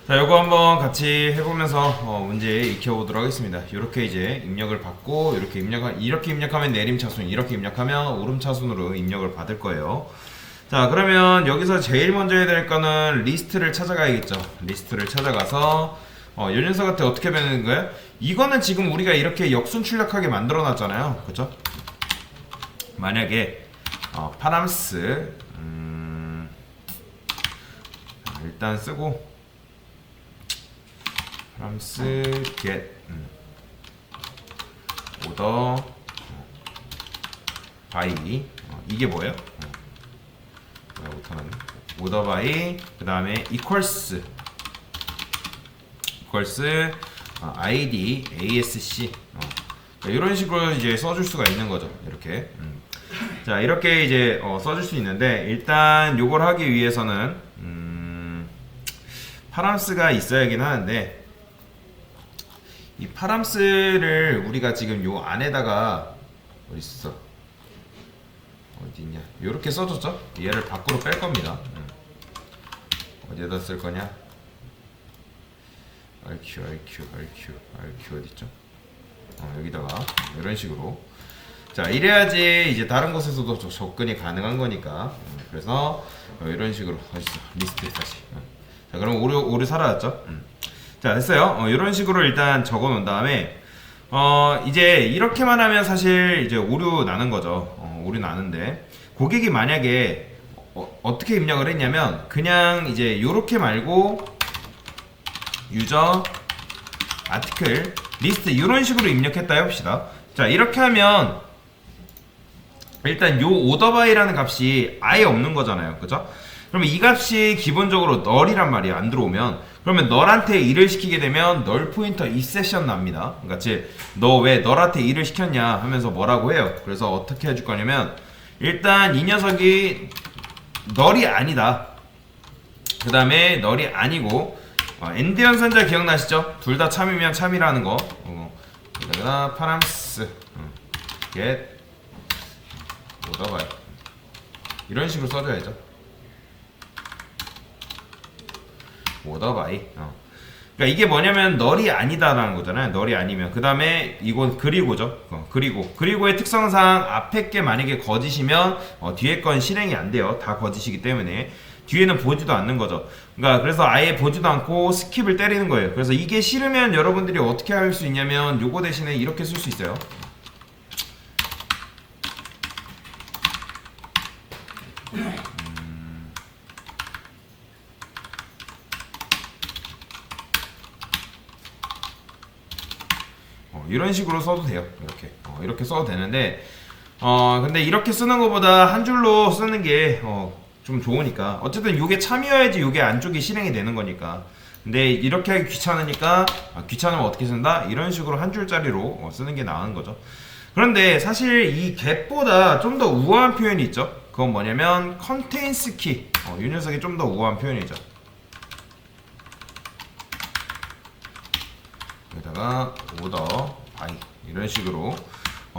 자, 요거 한번 같이 해보면서 문제 익혀보도록 하겠습니다. 이렇게 이제 입력을 받고 이렇게 입력하면 내림 차순, 이렇게 입력하면 오름 차순으로 입력을 받을 거예요. 자, 그러면 여기서 제일 먼저 해야 될 거는 리스트를 찾아가야겠죠. 리스트를 찾아가서 요 녀석한테 어떻게 되는 거예요? 이거는 지금 우리가 이렇게 역순출력하게 만들어 놨잖아요. 그쵸? 만약에 파람스 일단 쓰고 파람스 get order by 이게 뭐예요? order by 그 다음에 equals id asc 이런 식으로 이제 써줄 수가 있는 거죠. 이렇게 자, 이렇게 이제 써줄 수 있는데, 일단 요걸 하기 위해서는 파람스가 있어야긴 하는데, 이 파람스를 우리가 지금 요 안에다가 어딨어? 어디 있냐? 요렇게 써줬죠? 얘를 밖으로 뺄 겁니다. 어디에다 쓸 거냐? RQ 어딨죠? 여기다가 이런 식으로. 자, 이래야지 이제 다른 곳에서도 접근이 가능한 거니까. 그래서 이런 식으로 어딨어? 리스트 다시. 자, 그럼 오류 사라졌죠? 자, 됐어요. 이런 식으로 일단 적어 놓은 다음에 이제 이렇게만 하면 사실 이제 오류 나는 거죠. 오류 나는데 고객이 만약에 어떻게 입력을 했냐면 그냥 이제 요렇게 말고 유저 아티클 리스트 이런 식으로 입력했다 해봅시다. 자, 이렇게 하면 일단 요 orderby라는 값이 아예 없는 거잖아요. 그죠? 그러면 이 값이 기본적으로 null이란 말이야. 안 들어오면. 그러면 null한테 일을 시키게 되면 null 포인터 exception 납니다. 그러니까 너 왜 null한테 일을 시켰냐 하면서 뭐라고 해요. 그래서 어떻게 해줄 거냐면 일단 이 녀석이 null이 아니다. 그 다음에 null이 아니고 엔드 연산자 기억나시죠? 둘 다 참이면 참이라는 거. 여기다가 파람스 get order by 이런 식으로 써줘야죠. order by 그러니까 이게 뭐냐면 null이 아니다라는 거잖아요. null이 아니면 그 다음에 이건 그리고죠. 그리고의 특성상 앞에 게 만약에 거짓이면 뒤에 건 실행이 안 돼요. 다 거짓이기 때문에 뒤에는 보지도 않는 거죠. 그러니까 그래서 아예 보지도 않고 스킵을 때리는 거예요. 그래서 이게 싫으면 여러분들이 어떻게 할 수 있냐면 요거 대신에 이렇게 쓸 수 있어요. 이런 식으로 써도 돼요. 이렇게 써도 되는데 근데 이렇게 쓰는 것보다 한 줄로 쓰는 게 좀 좋으니까. 어쨌든 요게 참이어야지 요게 안쪽이 실행이 되는 거니까. 근데 이렇게 하기 귀찮으니까 귀찮으면 어떻게 쓴다? 이런 식으로 한 줄짜리로 쓰는 게 나은 거죠. 그런데 사실 이 get보다 좀 더 우아한 표현이 있죠. 그건 뭐냐면 contains key. 이 녀석이 좀 더 우아한 표현이죠. 여기다가 order by 이런 식으로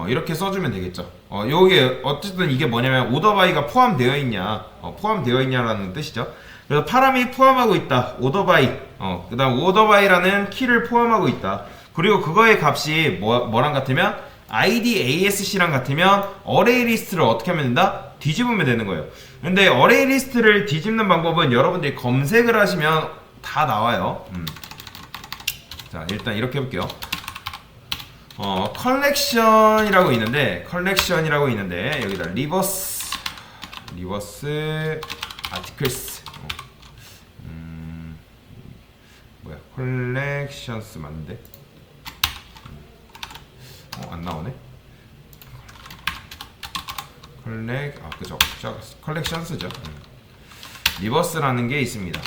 이렇게 써주면 되겠죠. 요게 어쨌든 이게 뭐냐면 order by가 포함되어 있냐, 포함되어 있냐라는 뜻이죠. 그래서 파람이 포함하고 있다. order by, 그 다음 order by라는 키를 포함하고 있다. 그리고 그거의 값이 뭐랑 같으면 id asc랑 같으면 array 리스트를 어떻게 하면 된다? 뒤집으면 되는 거예요. 근데 array 리스트를 뒤집는 방법은 여러분들이 검색을 하시면 다 나와요. 자, 일단 이렇게 해볼게요. 컬렉션이라고 있는데 여기다 리버스 아티클스 뭐야 컬렉션스 맞는데 안 나오네. 그죠. 컬렉션스죠. 리버스라는 게 있습니다.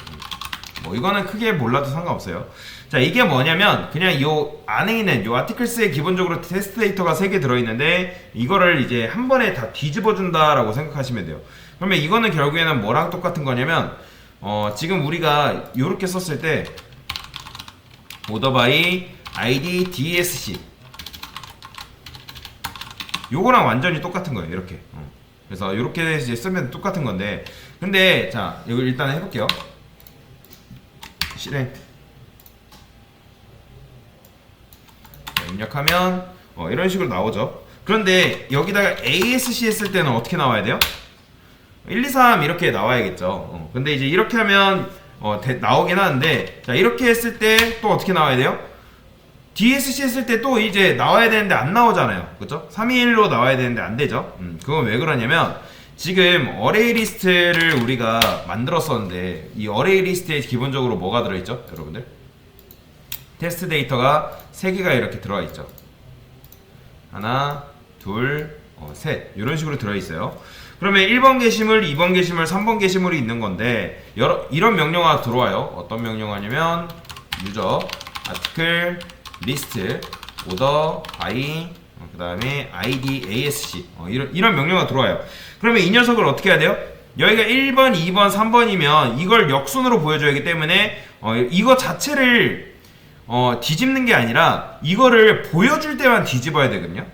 뭐 이거는 크게 몰라도 상관없어요. 자, 이게 뭐냐면 그냥 요 안에 있는 요 아티클스에 기본적으로 테스트 데이터가 3개 들어있는데 이거를 이제 한 번에 다 뒤집어 준다라고 생각하시면 돼요. 그러면 이거는 결국에는 뭐랑 똑같은 거냐면 지금 우리가 요렇게 썼을 때 order by id dsc 요거랑 완전히 똑같은 거예요. 이렇게 그래서 요렇게 이제 쓰면 똑같은 건데, 근데 자 이거 일단 해볼게요. 실행 입력하면 이런 식으로 나오죠. 그런데 여기다가 ASC 했을 때는 어떻게 나와야 돼요? 1, 2, 3 이렇게 나와야겠죠. 근데 이제 이렇게 하면 나오긴 하는데, 자 이렇게 했을 때 또 어떻게 나와야 돼요? DSC 했을 때 또 이제 나와야 되는데 안 나오잖아요. 그쵸? 321로 나와야 되는데 안 되죠. 그건 왜 그러냐면 지금 어레이 리스트를 우리가 만들었었는데 이 어레이 리스트에 기본적으로 뭐가 들어있죠? 여러분들 테스트 데이터가 3개가 이렇게 들어와 있죠. 하나, 둘, 셋 이런 식으로 들어있어요. 그러면 1번 게시물, 2번 게시물, 3번 게시물이 있는 건데 이런 명령어가 들어와요. 어떤 명령어냐면 유저, 아티클, 리스트, 오더, 바이, 그 다음에 id, asc 이런 명령어가 들어와요. 그러면 이 녀석을 어떻게 해야 돼요? 여기가 1번, 2번, 3번이면 이걸 역순으로 보여줘야 하기 때문에 이거 자체를 뒤집는 게 아니라 이거를 보여줄 때만 뒤집어야 되거든요.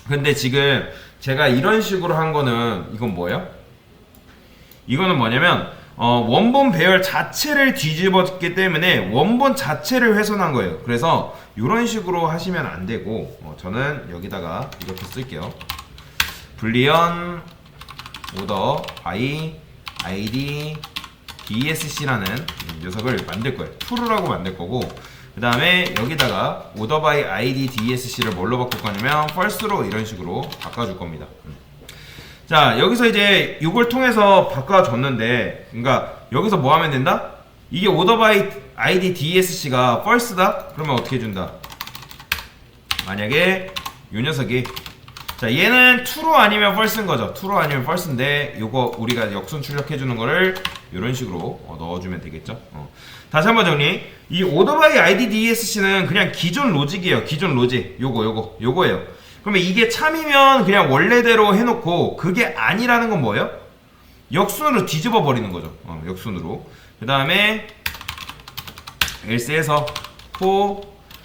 근데 지금 제가 이런 식으로 한 거는 이건 뭐예요? 이거는 뭐냐면 원본 배열 자체를 뒤집었기 때문에 원본 자체를 훼손한 거예요. 그래서 이런 식으로 하시면 안 되고 저는 여기다가 이렇게 쓸게요. 불리언 오더 바이 id dsc라는 녀석을 만들 거예요. true라고 만들 거고, 그 다음에 여기다가 오더 바이 id dsc를 뭘로 바꿀 거냐면 false로 이런 식으로 바꿔줄 겁니다. 자 여기서 이제 이걸 통해서 바꿔줬는데, 그러니까 여기서 뭐 하면 된다? 이게 오더 바이 id dsc가 false다? 그러면 어떻게 해준다? 만약에 이 녀석이 자 얘는 true 아니면 false인 거죠. true 아니면 false인데 요거 우리가 역순 출력해주는 거를 이런 식으로 넣어주면 되겠죠. 다시 한번 정리. 이 오더 바이 id dsc는 그냥 기존 로직이에요. 기존 로직 요거예요. 그러면 이게 참이면 그냥 원래대로 해놓고, 그게 아니라는 건 뭐예요? 역순으로 뒤집어 버리는 거죠. 역순으로. 그 다음에 else에서 for,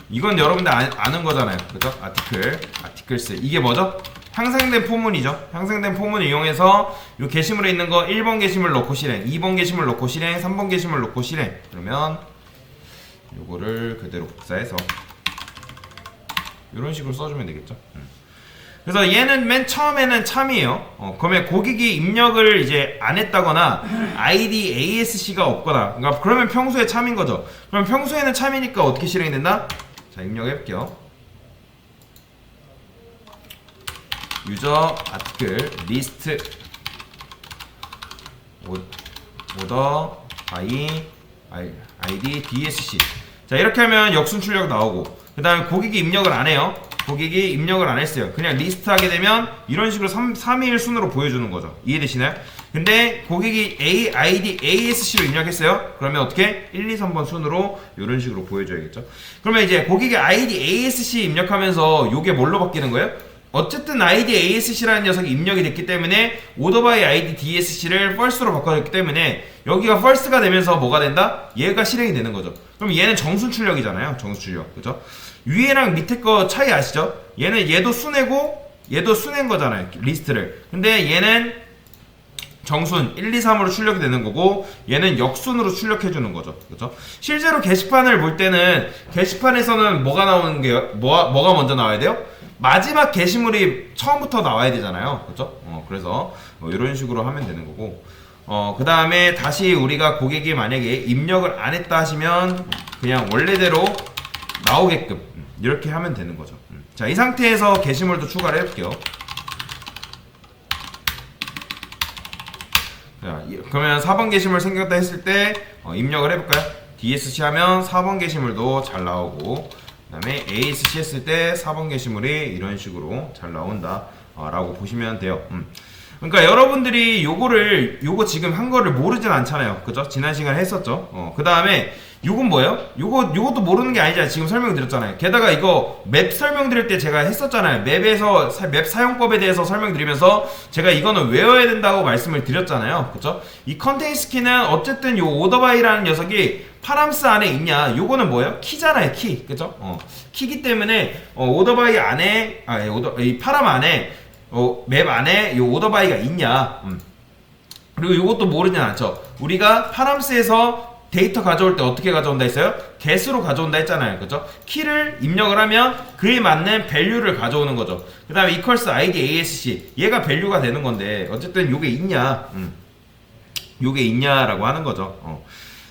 이건 여러분들 아는 거잖아요. 그죠? articles. 이게 뭐죠? 향상된 포문이죠. 향상된 포문을 이용해서 이 게시물에 있는 거 1번 게시물 넣고 실행, 2번 게시물 넣고 실행, 3번 게시물 넣고 실행. 그러면 요거를 그대로 복사해서 이런 식으로 써주면 되겠죠. 그래서 얘는 맨 처음에는 참이에요. 그러면 고객이 입력을 이제 안 했다거나 id asc가 없거나, 그러니까 그러면 평소에 참인 거죠. 그럼 평소에는 참이니까 어떻게 실행이 된다? 자 입력해 볼게요. 유저 아티클 리스트 오더 바이 id dsc. 자 이렇게 하면 역순 출력 나오고, 그 다음에 고객이 입력을 안 해요. 고객이 입력을 안 했어요. 그냥 리스트 하게 되면 이런 식으로 321 순으로 보여주는 거죠. 이해되시나요? 근데 고객이 id asc로 입력했어요. 그러면 어떻게? 1, 2, 3번 순으로 이런 식으로 보여줘야겠죠. 그러면 이제 고객이 id asc 입력하면서 이게 뭘로 바뀌는 거예요? 어쨌든 id asc라는 녀석이 입력이 됐기 때문에 오더 바이 id dsc를 false로 바꿔줬기 때문에 여기가 false가 되면서 뭐가 된다? 얘가 실행이 되는 거죠. 그럼 얘는 정순 출력이잖아요. 정순 출력. 그죠? 위에랑 밑에 거 차이 아시죠? 얘도 순애고 얘도 순애인 거잖아요. 리스트를. 근데 얘는 정순 1, 2, 3으로 출력이 되는 거고, 얘는 역순으로 출력해 주는 거죠. 그죠? 실제로 게시판을 볼 때는 게시판에서는 뭐가 나오는 게 뭐가 먼저 나와야 돼요? 마지막 게시물이 처음부터 나와야 되잖아요. 그죠? 그래서 이런 식으로 하면 되는 거고, 그 다음에 다시 우리가 고객이 만약에 입력을 안 했다 하시면 그냥 원래대로 나오게끔 이렇게 하면 되는 거죠. 자, 이 상태에서 게시물도 추가를 해볼게요. 자, 그러면 4번 게시물 생겼다 했을 때 입력을 해볼까요? DSC 하면 4번 게시물도 잘 나오고, 그 다음에 ASC 했을 때 4번 게시물이 이런 식으로 잘 나온다 라고 보시면 돼요. 그러니까 여러분들이 요거 지금 한 거를 모르진 않잖아요. 그죠? 지난 시간에 했었죠. 그 다음에 요건 뭐예요? 요것도 모르는 게 아니잖아요. 지금 설명드렸잖아요. 게다가 이거 맵 설명드릴 때 제가 했었잖아요. 맵 사용법에 대해서 설명드리면서 제가 이거는 외워야 된다고 말씀을 드렸잖아요. 그쵸? 이 컨테이스 키는 어쨌든 요 오더바이라는 녀석이 파람스 안에 있냐, 요거는 뭐예요? 키잖아요. 키. 그쵸? 키기 때문에 오더바이 안에 이 파람 안에 맵 안에 요 오더바이가 있냐. 그리고 요것도 모르진 않죠. 우리가 파람스에서 데이터 가져올 때 어떻게 가져온다 했어요? get으로 가져온다 했잖아요. 그죠? 키를 입력을 하면 그에 맞는 value를 가져오는 거죠. 그 다음에 equals id asc 얘가 value가 되는 건데 어쨌든 요게 있냐 요게 있냐라고 하는 거죠.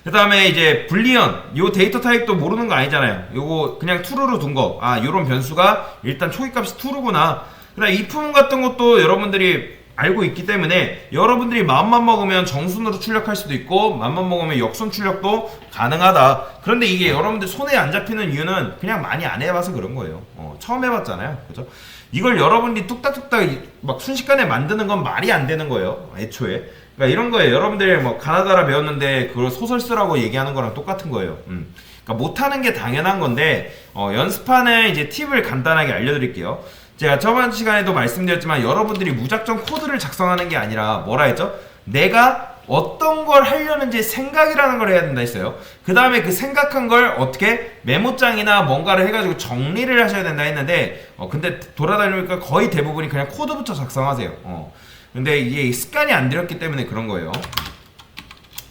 그 다음에 이제 불리언 요 데이터 타입도 모르는 거 아니잖아요. 요거 그냥 true로 둔 거. 아 요런 변수가 일단 초기값이 true구나. 그 다음에 if 같은 것도 여러분들이 알고 있기 때문에 여러분들이 마음만 먹으면 정순으로 출력할 수도 있고 맘만 먹으면 역순 출력도 가능하다. 그런데 이게 여러분들 손에 안 잡히는 이유는 그냥 많이 안 해봐서 그런 거예요. 처음 해봤잖아요. 그죠? 이걸 여러분들이 뚝딱뚝딱 막 순식간에 만드는 건 말이 안 되는 거예요. 애초에. 그러니까 이런 거예요. 여러분들이 뭐 가나다라 배웠는데 그걸 소설 쓰라고 얘기하는 거랑 똑같은 거예요. 그러니까 못하는 게 당연한 건데 연습하는 이제 팁을 간단하게 알려드릴게요. 제가 저번 시간에도 말씀드렸지만 여러분들이 무작정 코드를 작성하는 게 아니라 뭐라 했죠? 내가 어떤 걸 하려는지 생각이라는 걸 해야 된다 했어요. 그 다음에 그 생각한 걸 어떻게 메모장이나 뭔가를 해가지고 정리를 하셔야 된다 했는데 근데 돌아다니니까 거의 대부분이 그냥 코드부터 작성하세요. 근데 이게 습관이 안 들였기 때문에 그런 거예요.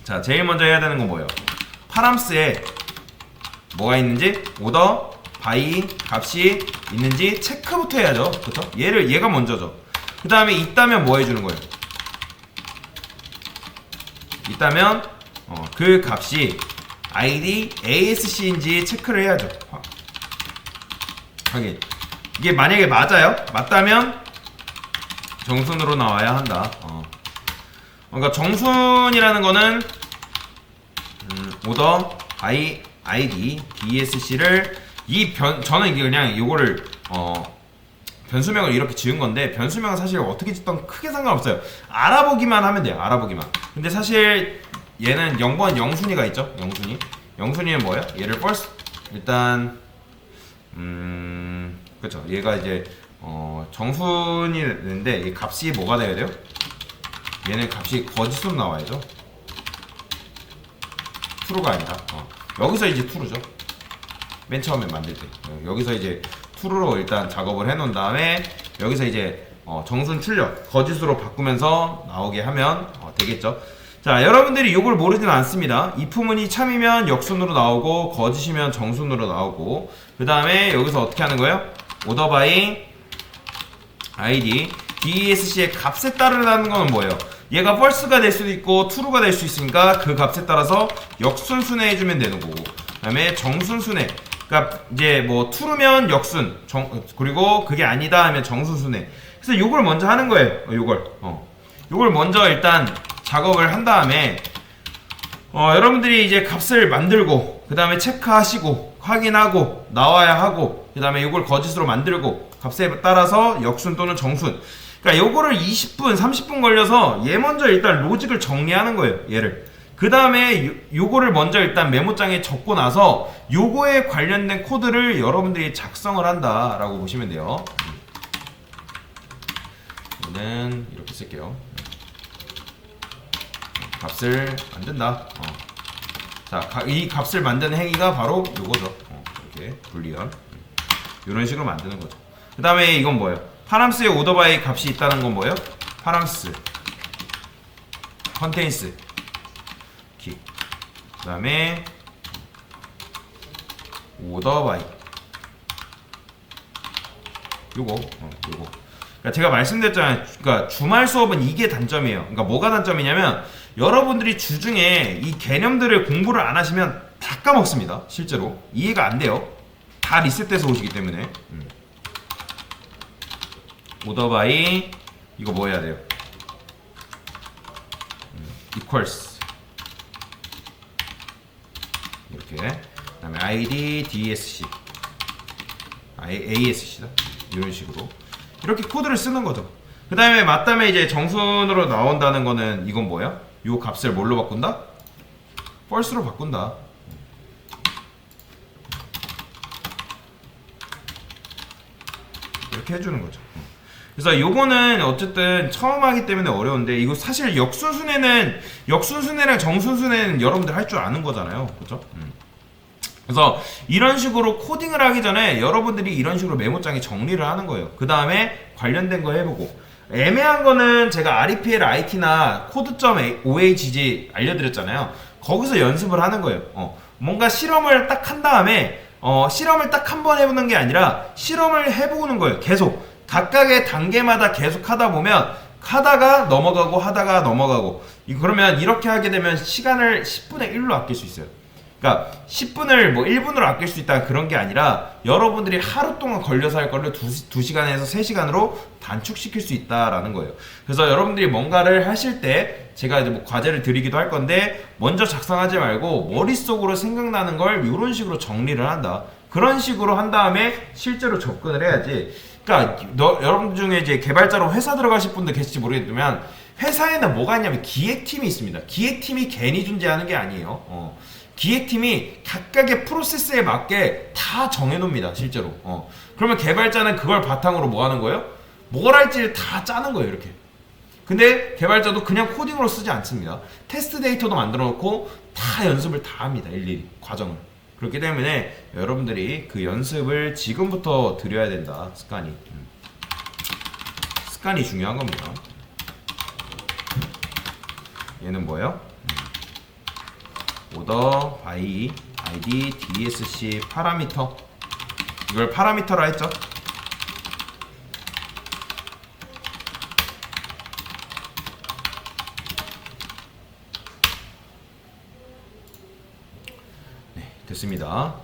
자, 제일 먼저 해야 되는 건 뭐예요? 파람스에 뭐가 있는지 오더 바이 값이 있는지 체크부터 해야죠. 그쵸? 얘가 먼저죠. 그 다음에 있다면 뭐 해주는 거예요? 있다면 그 값이 id asc인지 체크를 해야죠. 확인. 이게 만약에 맞아요? 맞다면 정순으로 나와야 한다. 그러니까 정순이라는 거는 오더 바이 id dsc를 저는 이게 그냥 요거를 변수명을 이렇게 지은 건데 변수명은 사실 어떻게 짓던 크게 상관없어요. 알아보기만 하면 돼요. 알아보기만. 근데 사실 얘는 0번 영순위가 있죠. 영순위는 뭐예요? 얘를 first 일단 그쵸. 얘가 이제 정순이 되는데 이 값이 뭐가 돼야 돼요? 얘는 값이 거짓으로 나와야죠. true가 아니라 여기서 이제 true죠. 맨 처음에 만들 때 여기서 이제 true로 일단 작업을 해놓은 다음에 여기서 이제 정순 출력 거짓으로 바꾸면서 나오게 하면 되겠죠. 자, 여러분들이 이걸 모르진 않습니다. if문이 참이면 역순으로 나오고 거짓이면 정순으로 나오고 그 다음에 여기서 어떻게 하는 거예요? order by id dsc의 값에 따르라는 거는 뭐예요? 얘가 false가 될 수도 있고 true가 될 수 있으니까 그 값에 따라서 역순순회 해주면 되는 거고 그 다음에 정순순회 그러니까 이제 뭐 true면 역순 그리고 그게 아니다 하면 정순순회. 그래서 요걸 먼저 하는 거예요. 요걸 먼저 일단 작업을 한 다음에 여러분들이 이제 값을 만들고 그 다음에 체크하시고 확인하고 나와야 하고 그 다음에 요걸 거짓으로 만들고 값에 따라서 역순 또는 정순. 그러니까 요거를 20분 30분 걸려서 얘 먼저 일단 로직을 정리하는 거예요. 얘를. 그 다음에 요거를 먼저 일단 메모장에 적고 나서 요거에 관련된 코드를 여러분들이 작성을 한다 라고 보시면 돼요. 저는 이렇게 쓸게요. 값을 만든다. 자, 이 값을 만드는 행위가 바로 요거죠. 이렇게 불리언 이런 식으로 만드는 거죠. 그 다음에 이건 뭐예요? 파람스의 오더바이 값이 있다는 건 뭐예요? 파람스 컨테인스 키. 그 다음에 오더바이 요거. 그러니까 제가 말씀드렸잖아요. 그러니까 주말 수업은 이게 단점이에요. 그러니까 뭐가 단점이냐면 여러분들이 주중에 이 개념들을 공부를 안 하시면 다 까먹습니다. 실제로 이해가 안 돼요. 다 리셋돼서 오시기 때문에. 오더바이 이거 뭐 해야 돼요? equals 이렇게. 그 다음에 id dsc asc다 이런 식으로 이렇게 코드를 쓰는 거죠. 그 다음에 맞다면 이제 정순으로 나온다는 거는 이건 뭐야? 요 값을 뭘로 바꾼다? false로 바꾼다. 이렇게 해주는 거죠. 그래서 요거는 어쨌든 처음 하기 때문에 어려운데 이거 사실 역순순회랑 정순순회는 여러분들 할 줄 아는 거잖아요. 그죠? 그래서 이런 식으로 코딩을 하기 전에 여러분들이 이런 식으로 메모장에 정리를 하는 거예요. 그 다음에 관련된 거 해보고 애매한 거는 제가 REPL IT나 code.ogg 알려드렸잖아요. 거기서 연습을 하는 거예요. 뭔가 실험을 딱 한 다음에 실험을 딱 한 번 해보는 게 아니라 실험을 해보는 거예요. 계속 각각의 단계마다 계속 하다 보면 하다가 넘어가고 하다가 넘어가고 그러면 이렇게 하게 되면 시간을 10분의 1로 아낄 수 있어요. 그러니까 10분을 뭐 1분으로 아낄 수 있다 그런 게 아니라 여러분들이 하루 동안 걸려서 할 거를 2시간에서 3시간으로 단축시킬 수 있다라는 거예요. 그래서 여러분들이 뭔가를 하실 때 제가 이제 뭐 과제를 드리기도 할 건데 먼저 작성하지 말고 머릿속으로 생각나는 걸 이런 식으로 정리를 한다. 그런 식으로 한 다음에 실제로 접근을 해야지. 그러니까 여러분 중에 이제 개발자로 회사 들어가실 분들 계실지 모르겠지만 회사에는 뭐가 있냐면 기획팀이 있습니다. 기획팀이 괜히 존재하는 게 아니에요. 기획팀이 각각의 프로세스에 맞게 다 정해놓습니다. 실제로. 그러면 개발자는 그걸 바탕으로 뭐 하는 거예요? 뭘 할지를 다 짜는 거예요. 이렇게. 근데 개발자도 그냥 코딩으로 쓰지 않습니다. 테스트 데이터도 만들어 놓고 다 연습을 다 합니다. 일일이 과정을. 그렇기 때문에 여러분들이 그 연습을 지금부터 드려야 된다. 습관이. 습관이 중요한 겁니다. 얘는 뭐예요? 오더 바이 id dsc 파라미터. 이걸 파라미터라 했죠. 네, 됐습니다.